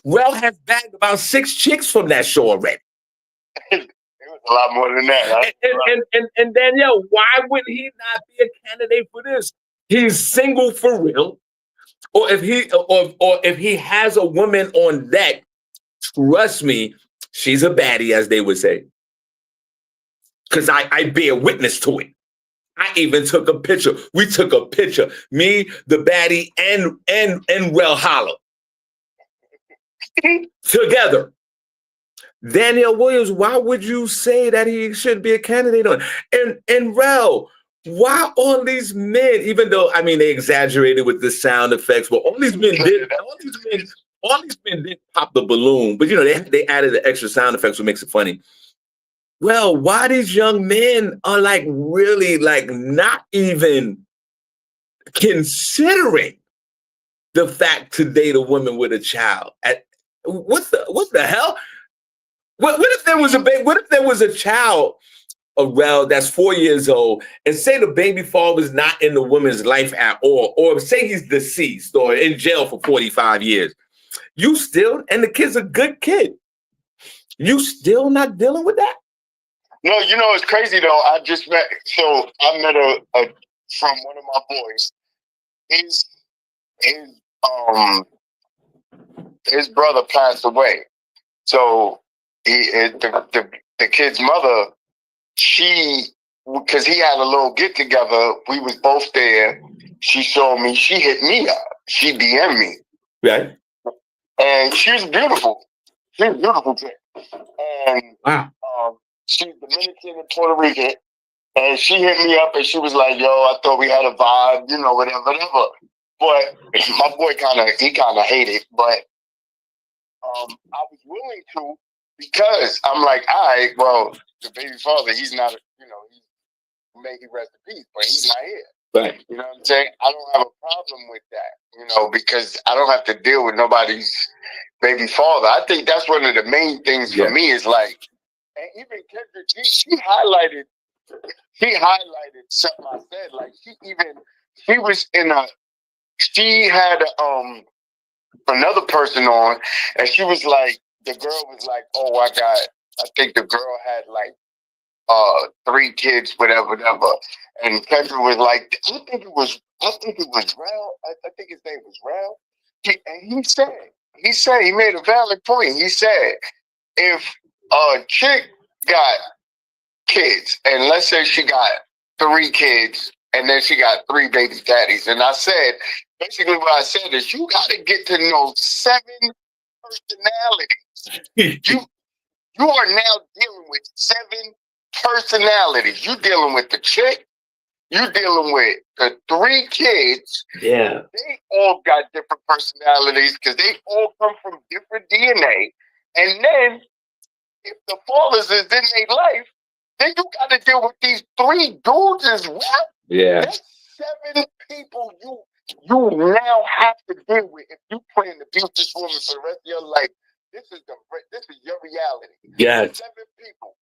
Rel has bagged about 6 chicks from that show already. It was a lot more than that. And Danielle, why would he not be a candidate for this? He's single for real. Or if he has a woman on deck, trust me, she's a baddie, as they would say. Because I bear witness to it. I even took a picture. We took a picture. Me, the baddie, and Rel Holla. Together. Danielle Williams, why would you say that he shouldn't be a candidate on? And Rel, why all these men, even though they exaggerated with the sound effects, but all these men did pop the balloon, but they added the extra sound effects, what makes it funny. Well, why these young men are really not even considering the fact to date a woman with a child? What the hell? What if there was a baby? What if there was a child around that's 4 years old, and say the baby father's not in the woman's life at all, or say he's deceased or in jail for 45 years? You still, and the kid's a good kid. You still not dealing with that? No, it's crazy though. I met a from one of my boys. His brother passed away. So the kid's mother, because he had a little get together, we was both there. She saw me. She hit me up. She DM'd me. Right. And she was beautiful. She was a beautiful chick. And wow. She's Dominican and Puerto Rican. And she hit me up and she was like, yo, I thought we had a vibe, whatever. But my boy kind of hated. But I was willing to, because I'm like, all right, well, the baby father, he's not, may he rest in peace, but he's not here. Right. You know what I'm saying? I don't have a problem with that, because I don't have to deal with nobody's baby father. I think that's one of the main things for me is and even Kendra G, she highlighted something I said. She had another person on, and she was like, the girl was like, "Oh, I think the girl had like 3 kids, whatever." And Kendra was like, I think it was Rel. I think his name was Rel. He said, he made a valid point. He said, if a chick got kids, and let's say she got 3 kids, and then she got 3 baby daddies, and I said, basically what I said is, you got to get to know 7 personalities. You are now dealing with 7 personalities. You're dealing with the chick. You're dealing with the 3 kids. Yeah. They all got different personalities because they all come from different DNA. And then if the fathers is in their life, then you got to deal with these 3 dudes as well. Yeah. That's 7 people you now have to deal with if you plan to be this woman for the rest of your life. This is your reality. Yes. 7 people.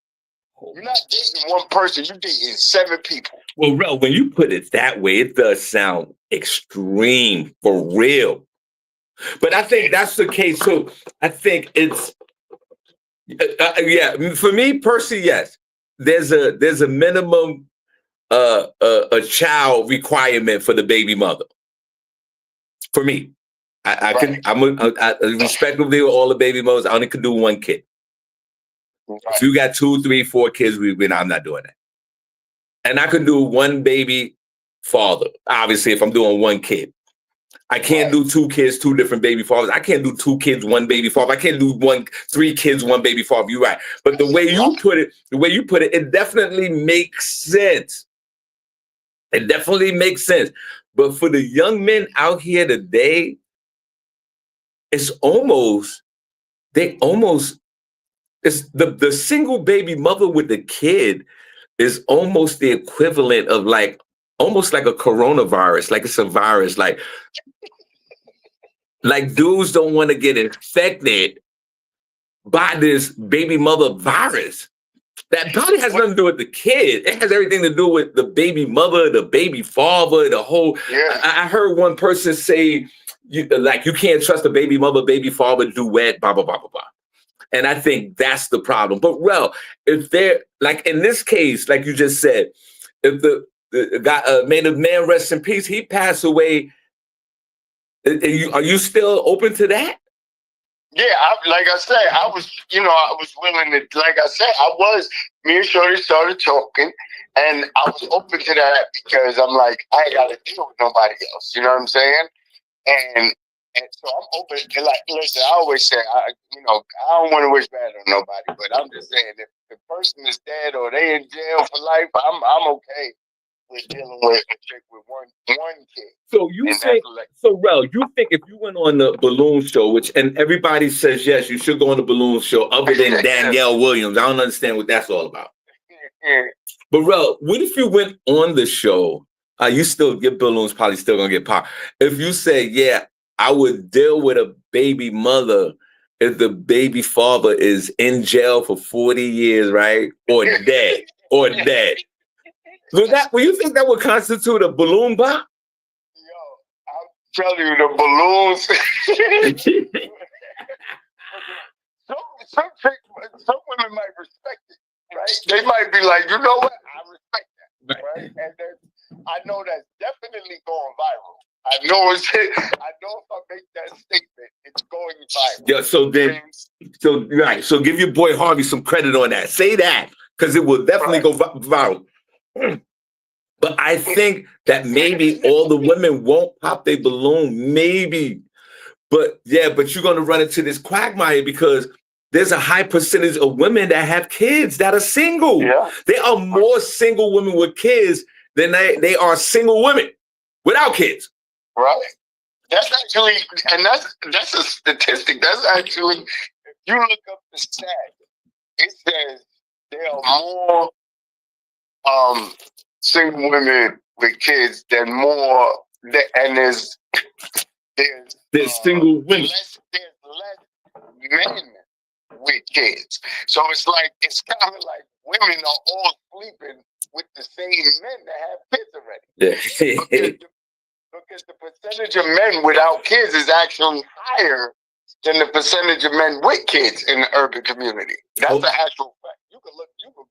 You're not dating one person. You're dating 7 people. Well, Rel, when you put it that way, it does sound extreme for real. But I think that's the case. So I think it's yeah. For me personally, yes. There's a minimum a child requirement for the baby mother. For me, I'm respectively with all the baby mothers. I only could do 1 kid. Right. If you got 2, 3, 4 kids, I'm not doing that. And I can do 1 baby father. Obviously, if I'm doing 1 kid, I can't do 2 kids, 2 different baby fathers. I can't do 2 kids, 1 baby father. I can't do 3 kids, 1 baby father. You're right. But the way you put it, it definitely makes sense. It definitely makes sense. But for the young men out here today, it's the single baby mother with the kid is almost the equivalent of almost like a coronavirus, like it's a virus. Like dudes don't want to get infected by this baby mother virus. That probably has nothing to do with the kid. It has everything to do with the baby mother, the baby father, the whole. Yeah. I heard one person say, you can't trust the baby mother, baby father duet, blah, blah, blah, blah, blah. And I think that's the problem. But, Rel, if they're, like in this case, like you just said, if the guy, may the man rest in peace, he passed away, are you still open to that? Yeah, like I said, I was willing to, like I said, me and Shorty started talking, and I was open to that because I'm like, I ain't got to deal with nobody else. You know what I'm saying? And so I'm open to, like, listen, I always say, I don't want to wish bad on nobody, but I'm just saying, if the person is dead or they in jail for life, I'm okay with dealing with a chick with one kid. So you think, Rel, you think if you went on the balloon show, and everybody says yes, you should go on the balloon show, other than Danielle Williams. I don't understand what that's all about. But Rel, what if you went on the show? Your balloon's probably still gonna get popped. If you say, yeah, I would deal with a baby mother if the baby father is in jail for 40 years, right? Or dead. Will you think that would constitute a balloon pop? Yo, I'm telling you, the balloons. some women might respect it, right? They might be like, you know what? I respect that, right? And then I know that's definitely going viral. I know if I make that statement, it's going viral. Yeah. So give your boy Harvey some credit on that. Say that, because it will definitely go viral. But I think that maybe all the women won't pop their balloon, maybe. But you're going to run into this quagmire because there's a high percentage of women that have kids that are single. Yeah. There are more single women with kids than they are single women without kids. Right. That's actually, and that's a statistic. That's actually, if you look up the stat, it says there are more single women with kids than more, and there's single women. There's less men with kids. So it's kind of like women are all sleeping with the same men that have kids already. Yeah. Because the percentage of men without kids is actually higher than the percentage of men with kids in the urban community. That's the actual fact. You can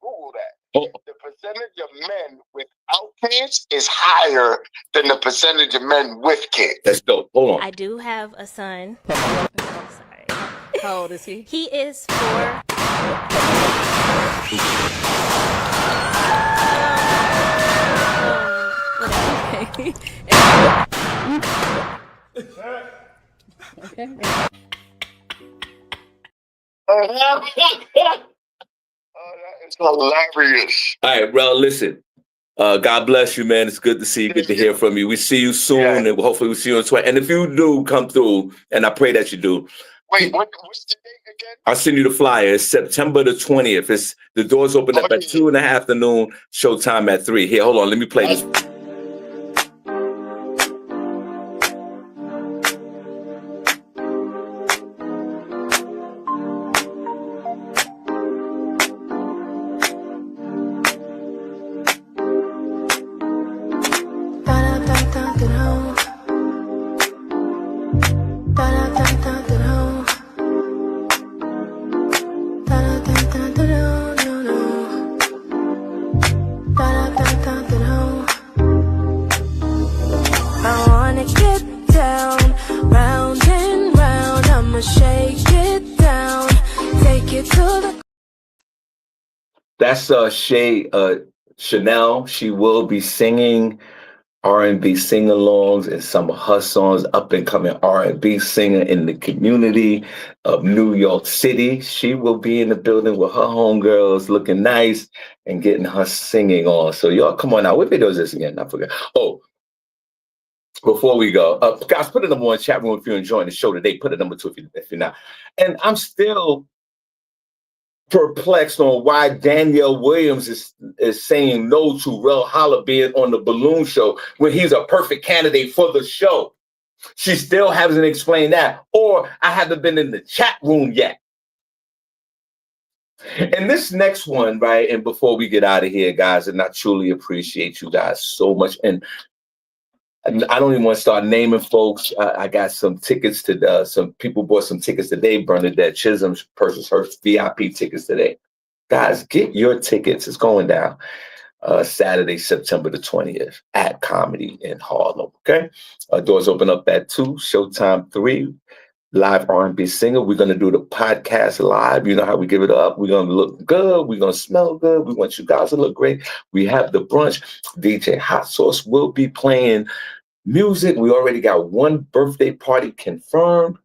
Google that. The percentage of men without kids is higher than the percentage of men with kids. That's dope. Hold on. I do have a son. Sorry. How old is he? He is 4. Okay. Oh, that is hilarious. All right, bro, listen. God bless you, man. It's good to see you. Good to hear from you. We see you soon, and hopefully we'll see you on 20. And if you do come through, and I pray that you do. Wait, what's the date again? I'll send you the flyer. It's September the 20th. The doors open up at 2 in the afternoon, showtime at 3. Here, hold on. Let me play this. That's Chanel. She will be singing R&B sing-alongs and some of her songs, up-and-coming R&B singer in the community of New York City. She will be in the building with her homegirls looking nice and getting her singing on. So y'all come on out. What video is this again? I forgot. Oh, before we go, guys, put a number 1 chat room if you're enjoying the show today. Put a number 2 if you're not. And I'm still perplexed on why Danielle Williams is saying no to Rel Holla being on the Balloon Show when he's a perfect candidate for the show. She still hasn't explained that, or I haven't been in the chat room yet. And this next one, right, and before we get out of here, guys, and I truly appreciate you guys so much. And I don't even want to start naming folks. I got some tickets to some people bought some tickets today. Bernadette Chisholm purchased her VIP tickets today. Guys, get your tickets. It's going down Saturday, September the 20th at Comedy in Harlem. Okay, doors open up at 2. Showtime 3. Live R&B singer. We're gonna do the podcast live. You know how we give it up. We're gonna look good. We're gonna smell good. We want you guys to look great. We have the brunch. DJ Hot Sauce will be playing music. We already got 1 birthday party confirmed.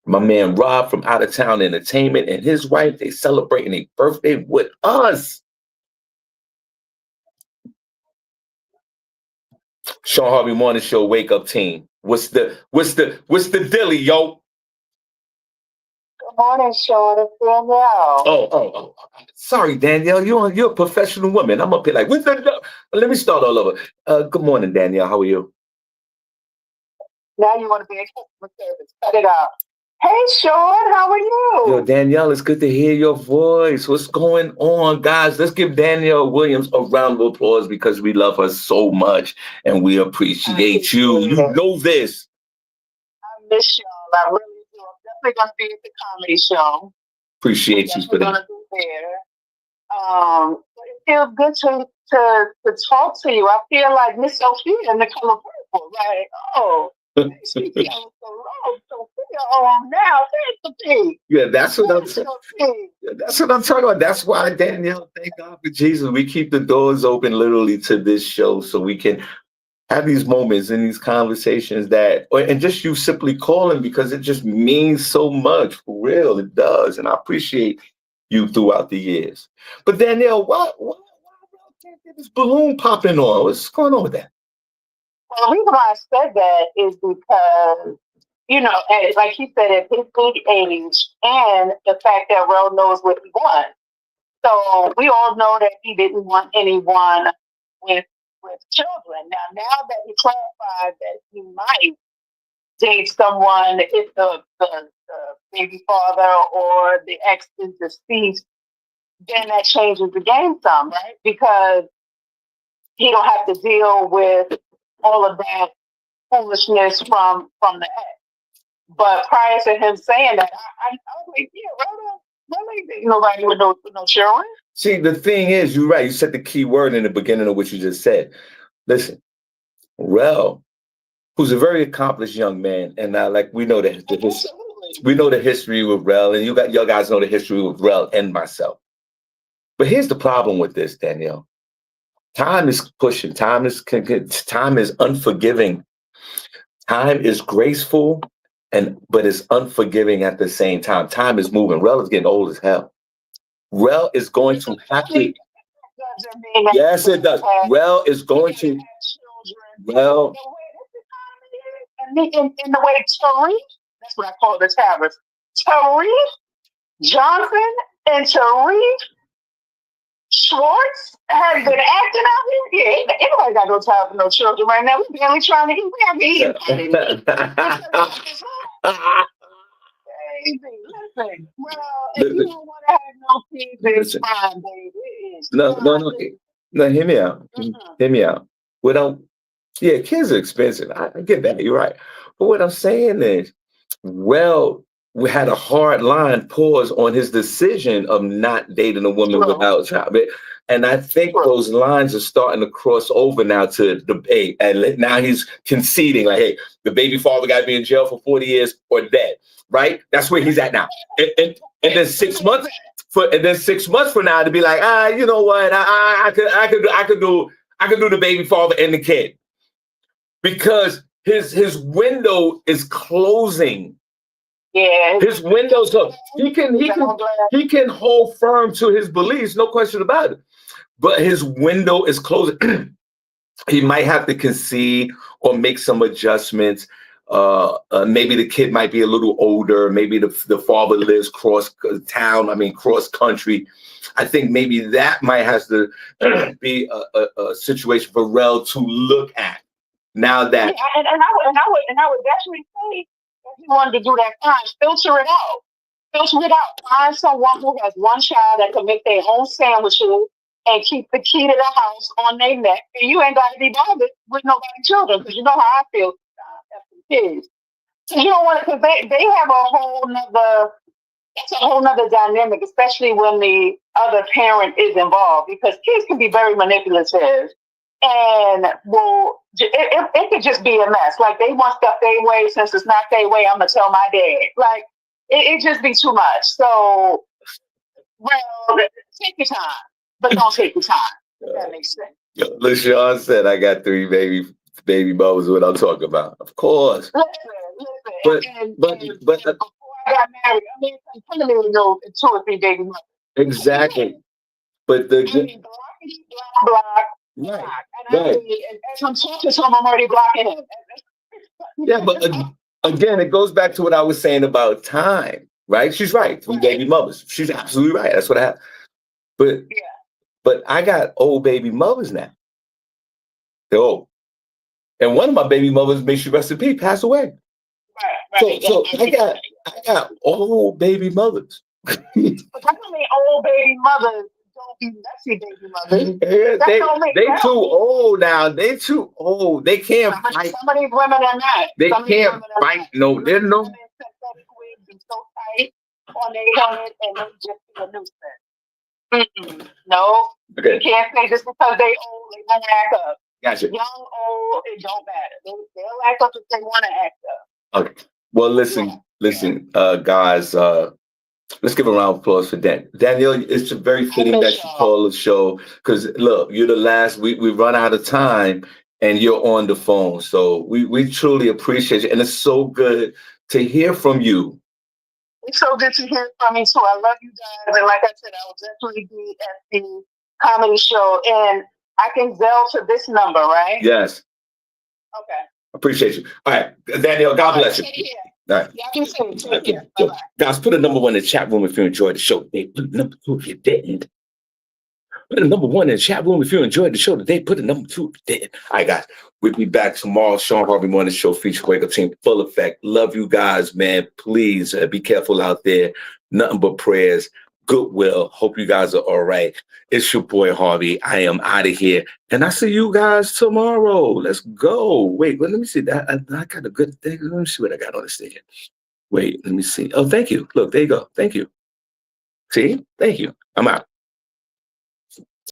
My man Rob from Out of Town Entertainment and his wife, they celebrating a birthday with us. Shawn Harvey Morning Show Wake Up Team. What's the dilly, yo? Good morning, Shawn. It's Danielle. Oh. Sorry, Danielle. You're a professional woman. I'm up here like, what's the? Let me start all over. Good morning, Danielle. How are you? Now you want to be a customer service. Cut it out. Hey, Shawn. How are you? Yo, Danielle, it's good to hear your voice. What's going on, guys? Let's give Danielle Williams a round of applause because we love her so much and we appreciate you. You know this. I miss y'all. I really do. I'm definitely going to be at the comedy show. Appreciate you for that. I'm going to be there. It feels good to talk to you. I feel like Miss Sophia in The Color Purple. Like, oh, she feels so low. Sophia on now. There's the pig. Yeah, that's what I'm talking about. That's why, Danielle, thank God for Jesus. We keep the doors open literally to this show so we can have these moments and these conversations and just you simply calling because it just means so much. For real, it does. And I appreciate you throughout the years. But Danielle, why can't get this balloon popping on? What's going on with that? Well, the reason why I said that is because, like he said, at his big age and the fact that Rel knows what he wants. So we all know that he didn't want anyone with children. Now that he clarified that he might date someone if the baby father or the ex is deceased, then that changes the game some, right? Because he don't have to deal with all of that foolishness from the ex. But prior to him saying that, I was like, yeah, really, nobody with no children. See, the thing is, you're right. You said the key word in the beginning of what you just said. Listen, Rel, who's a very accomplished young man, and like we know we know the history with Rel, and y'all guys know the history with Rel and myself. But here's the problem with this, Danielle. Time is pushing. Time is unforgiving. Time is graceful, but it's unforgiving at the same time. Time is moving. Rel is getting old as hell. Rel is going to have to. Yes, it does. Rel is going to. Rel. And in the way Tariq, that's what I call the towers. Tariq Johnson and Tariq Schwartz have been acting out here. Yeah, anybody got no time for no children right now. We barely trying to eat. We haven't eaten. Listen. Well, if you don't want to have no kids, it's fine, baby. No. Hear me out. Hear me out. Yeah, kids are expensive. I get that. You're right. But what I'm saying is, we had a hard line pause on his decision of not dating a woman without a child. And I think those lines are starting to cross over now to debate. And now he's conceding, like, hey, the baby father got to be in jail for 40 years or dead. Right? That's where he's at now. And then 6 months from now to be like, you know what? I could do the baby father and the kid. Because his window is closing. Yeah, his window's closed. He can hold firm to his beliefs, no question about it. But his window is closing. He might have to concede or make some adjustments. Maybe the kid might be a little older. Maybe the father lives cross country. I think maybe that might have to be a situation for Rel to look at. Now that and I would definitely say if you wanted to do that fine, filter it out. Find someone who has one child that can make their own sandwiches and keep the key to the house on their neck. And you ain't got to be bothered with nobody's children, because you know how I feel after kids. So you don't want to, because they have it's a whole nother dynamic, especially when the other parent is involved, because kids can be very manipulative. And it could just be a mess. Like, they want stuff their way. Since it's not their way, I'm gonna tell my dad. Like, it just be too much. So, take your time, but don't take your time. That makes sense. LaShawn said, "I got 3 baby mothers." What I'm talking about, of course. Listen. But before I got married, I mean, I didn't know 2 or 3 baby mothers. Exactly. But Block. Right. And as I'm talking to him, I'm already blocking him. Yeah, but again, it goes back to what I was saying about time, right? She's right. 3 baby mothers. She's absolutely right. That's what I have. But I got old baby mothers now. They're old. And one of my baby mothers, may she rest in peace, passed away. Right. So I got old baby mothers. But how many old baby mothers don't be messy baby mothers? They too old now. They too old. They can't fight. Some of these women are not. They can't fight. No, they're no. Synthetic wigs and so tight on their head, and they just be a nuisance. No. Okay. You can't say just because they old, they won't act up. Gotcha. Young, old, it don't matter. They'll act up if they want to act up. Okay. Well, listen, guys. Let's give a round of applause for Dan. Danielle, it's very fitting that you call the show, because look, you're the last. We run out of time, and you're on the phone. So we truly appreciate you, and it's so good to hear from you. It's so good to hear from you too. I love you guys, and like I said, I will definitely be at the comedy show, and I can Zelle to this number, right? Yes. Okay. Appreciate you. All right, Danielle, God bless you. All right. Yeah, take care. Bye-bye. Guys, put a number 1 in the chat room if you enjoyed the show today. Put a number 2 if you didn't. Put a number 1 in the chat room if you enjoyed the show today. Put a number 2 if you didn't. All right, guys. We'll be back tomorrow. Shawn Harvey Morning Show feature Wake Up Team full effect. Love you guys, man. Please be careful out there. Nothing but prayers. Goodwill. Hope you guys are all right. It's your boy Harvey. I am out of here. And I see you guys tomorrow. Let's go. Wait, let me see. I got a good thing. Let me see what I got on the stage. Wait, let me see. Oh, thank you. Look, there you go. Thank you. See? Thank you. I'm out.